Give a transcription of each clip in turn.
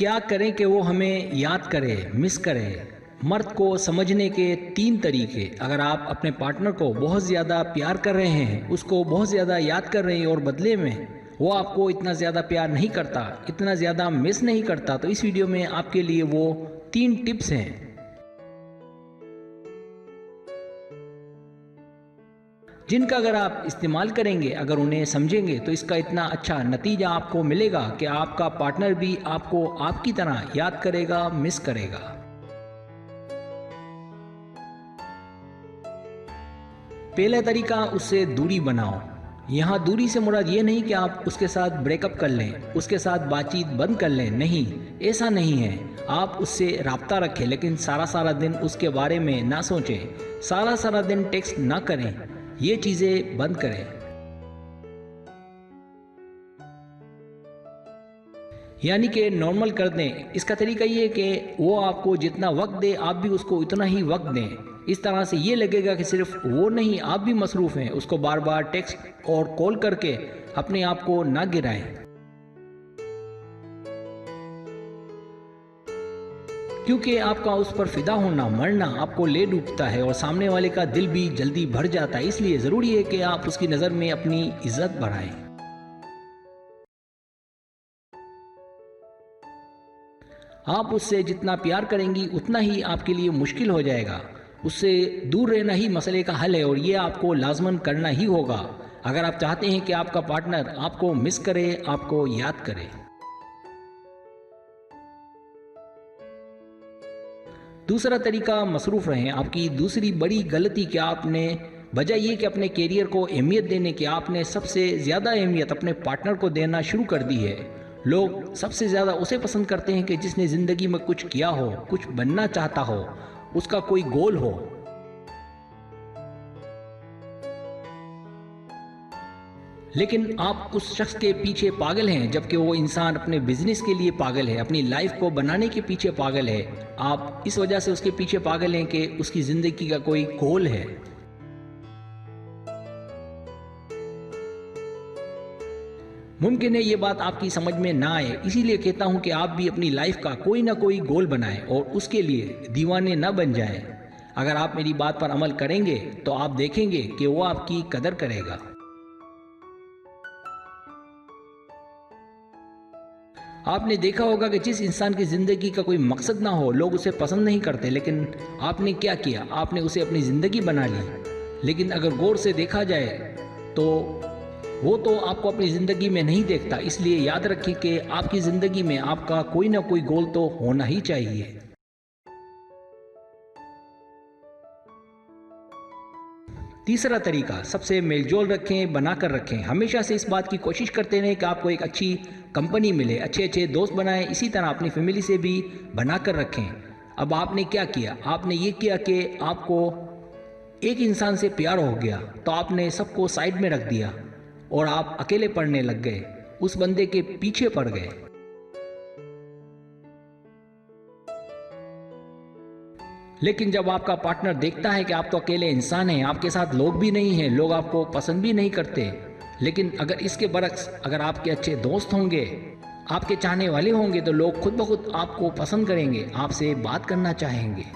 क्या करें कि वो हमें याद करे, मिस करे। मर्द को समझने के 3 तरीके। अगर आप अपने पार्टनर को बहुत ज़्यादा प्यार कर रहे हैं, उसको बहुत ज़्यादा याद कर रहे हैं और बदले में वो आपको इतना ज़्यादा प्यार नहीं करता, इतना ज़्यादा मिस नहीं करता, तो इस वीडियो में आपके लिए वो 3 टिप्स हैं जिनका अगर आप इस्तेमाल करेंगे, अगर उन्हें समझेंगे, तो इसका इतना अच्छा नतीजा आपको मिलेगा कि आपका पार्टनर भी आपको आपकी तरह याद करेगा, मिस करेगा। पहला तरीका, उससे दूरी बनाओ। यहाँ दूरी से मुराद ये नहीं कि आप उसके साथ ब्रेकअप कर लें, उसके साथ बातचीत बंद कर लें, नहीं, ऐसा नहीं है। आप उससे राब्ता रखें, लेकिन सारा सारा दिन उसके बारे में ना सोचें, सारा सारा दिन टेक्स्ट ना करें, ये चीज़ें बंद करें। यानी कि नॉर्मल कर दें। इसका तरीका ये है कि वो आपको जितना वक्त दे, आप भी उसको उतना ही वक्त दें। इस तरह से ये लगेगा कि सिर्फ वो नहीं, आप भी मसरूफ़ हैं। उसको बार बार टेक्स्ट और कॉल करके अपने आप को ना गिराएं, क्योंकि आपका उस पर फिदा होना, मरना आपको ले डूबता है और सामने वाले का दिल भी जल्दी भर जाता है। इसलिए ज़रूरी है कि आप उसकी नज़र में अपनी इज्जत बढ़ाएं। आप उससे जितना प्यार करेंगी उतना ही आपके लिए मुश्किल हो जाएगा। उससे दूर रहना ही मसले का हल है और ये आपको लाजमन करना ही होगा अगर आप चाहते हैं कि आपका पार्टनर आपको मिस करे, आपको याद करे। दूसरा तरीका, मसरूफ़ रहें। आपकी दूसरी बड़ी गलती कि आपने बजाय ये कि अपने कैरियर को अहमियत देने की, आपने सबसे ज़्यादा अहमियत अपने पार्टनर को देना शुरू कर दी है। लोग सबसे ज़्यादा उसे पसंद करते हैं कि जिसने ज़िंदगी में कुछ किया हो, कुछ बनना चाहता हो, उसका कोई गोल हो। लेकिन आप उस शख्स के पीछे पागल हैं, जबकि वो इंसान अपने बिजनेस के लिए पागल है, अपनी लाइफ को बनाने के पीछे पागल है। आप इस वजह से उसके पीछे पागल हैं कि उसकी ज़िंदगी का कोई गोल है। मुमकिन है ये बात आपकी समझ में ना आए, इसीलिए कहता हूँ कि आप भी अपनी लाइफ का कोई ना कोई गोल बनाएं और उसके लिए दीवाने ना बन जाएं। अगर आप मेरी बात पर अमल करेंगे तो आप देखेंगे कि वो आपकी कदर करेगा। आपने देखा होगा कि जिस इंसान की ज़िंदगी का कोई मकसद ना हो, लोग उसे पसंद नहीं करते, लेकिन आपने क्या किया, आपने उसे अपनी ज़िंदगी बना ली। लेकिन अगर गौर से देखा जाए तो वो तो आपको अपनी ज़िंदगी में नहीं देखता। इसलिए याद रखें कि आपकी ज़िंदगी में आपका कोई ना कोई गोल तो होना ही चाहिए। तीसरा तरीका, सबसे मेलजोल रखें, बना कर रखें। हमेशा से इस बात की कोशिश करते रहें कि आपको एक अच्छी कंपनी मिले, अच्छे अच्छे दोस्त बनाएं। इसी तरह अपनी फैमिली से भी बना कर रखें। अब आपने क्या किया, आपने ये किया कि आपको एक इंसान से प्यार हो गया, तो आपने सबको साइड में रख दिया और आप अकेले पढ़ने लग गए, उस बंदे के पीछे पड़ गए। लेकिन जब आपका पार्टनर देखता है कि आप तो अकेले इंसान हैं, आपके साथ लोग भी नहीं हैं, लोग आपको पसंद भी नहीं करते, लेकिन अगर इसके बरक्स अगर आपके अच्छे दोस्त होंगे, आपके चाहने वाले होंगे, तो लोग खुद ब खुद आपको पसंद करेंगे, आपसे बात करना चाहेंगे।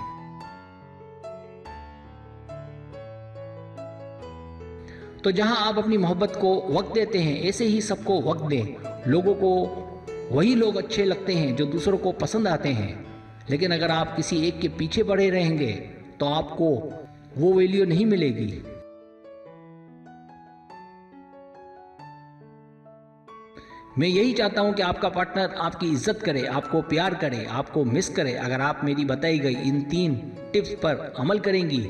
तो जहां आप अपनी मोहब्बत को वक्त देते हैं, ऐसे ही सबको वक्त दें। लोगों को वही लोग अच्छे लगते हैं जो दूसरों को पसंद आते हैं। लेकिन अगर आप किसी एक के पीछे पड़े रहेंगे तो आपको वो वैल्यू नहीं मिलेगी। मैं यही चाहता हूं कि आपका पार्टनर आपकी इज्जत करे, आपको प्यार करे, आपको मिस करे। अगर आप मेरी बताई गई इन 3 टिप्स पर अमल करेंगी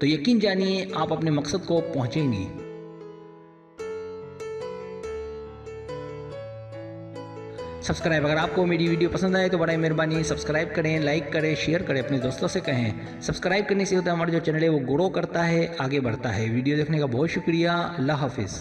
तो यकीन जानिए आप अपने मकसद को पहुंचेंगी। अगर आपको मेरी वीडियो पसंद आए तो बड़ी मेहरबानी सब्सक्राइब करें, लाइक करें, शेयर करें, अपने दोस्तों से कहें। सब्सक्राइब करने से होता है हमारा जो चैनल है वो ग्रो करता है, आगे बढ़ता है। वीडियो देखने का बहुत शुक्रिया। अल्लाह हाफिज़।